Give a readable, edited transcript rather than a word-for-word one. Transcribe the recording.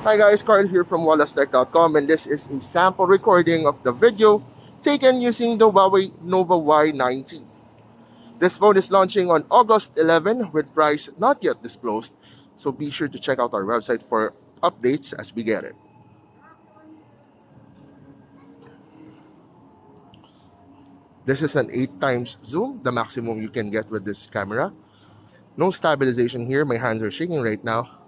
Hi guys, Carl here from wallastech.com, and this is a sample recording of the video taken using the Huawei Nova Y90. This phone is launching on August 11 with price not yet disclosed, so be sure to check out our website for updates as we get it. This is an 8 times zoom, the maximum you can get with this camera. No stabilization here, my hands are shaking right now.